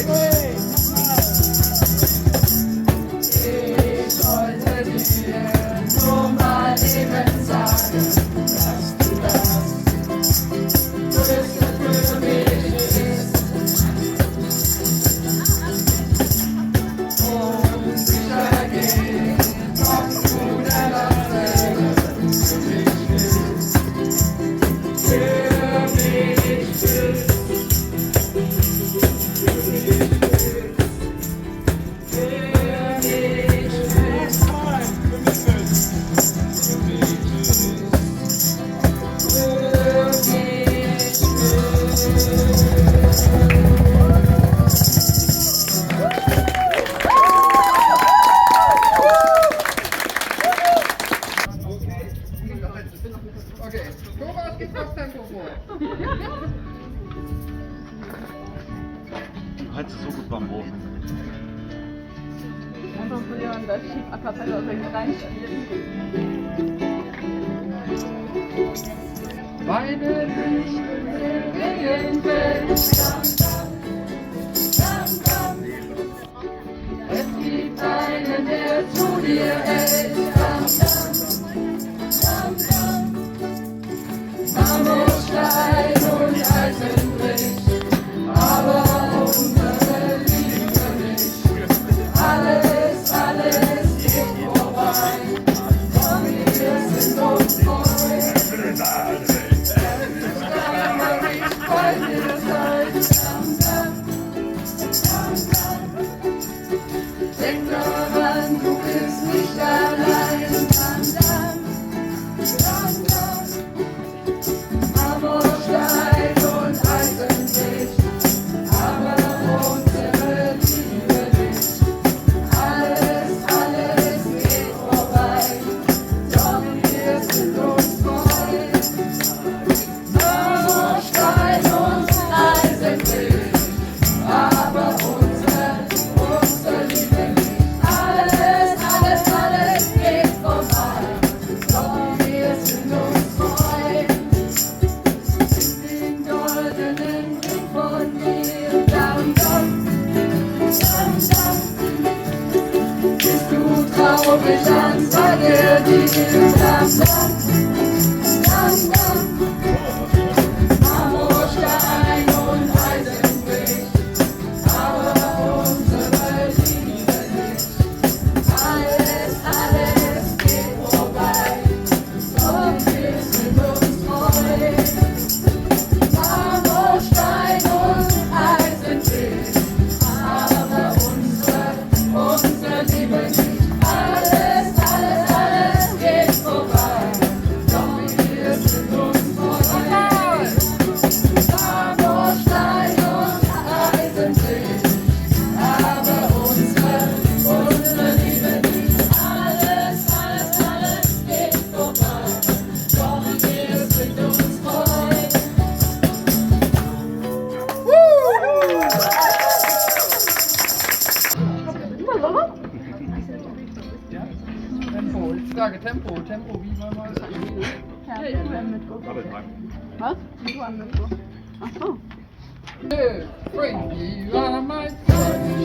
Ich wollte dir nur mal eben sagen, dass du das Größte für mich bist. Und sicher geht, ob du dasselbe für mich bist. Für mich bist. Okay, Thomas gibt das Tempo vor. Du hältst es so gut beim Boden. Einfach so jemand, der schief a cappella reinstellen. Meine Lichter gehen weg. Es gibt einen, der zu dir hält. Marmorstein und Eisen bricht, aber unsere Liebe nicht. Alles, alles geht vorbei, doch wir sind uns treu. Es ist einmal nicht bei dir sein. Denk daran, du bist nicht allein. Marmorstein und Eisenlicht, aber unsere Liebe nicht. Alles, alles geht vorbei, doch wir sind uns treu. Marmorstein und Eisenlicht, aber unsere Liebe nicht. Alles, alles, alles geht vorbei, doch wir sind uns treu. Bist du traurig, dann sage dir Marmorstein und Eisenbricht, aber unsere Liebe nicht. Alles, alles geht vorbei, doch wir sind uns treu. Marmorstein und Eisenbricht, aber unsere Liebe nicht. Alles, alles, alles geht vorbei, doch wir sind uns treu. Marmorstein und Eisenbricht, aber unsere Liebe nicht. Alles, alles, alles geht vorbei, doch wir sind uns treu. Tempo, ich sage Tempo, wie wollen wir es? Ja, ich bin mit. Was? Du an mit. Ach so. 2, 3, you are my son.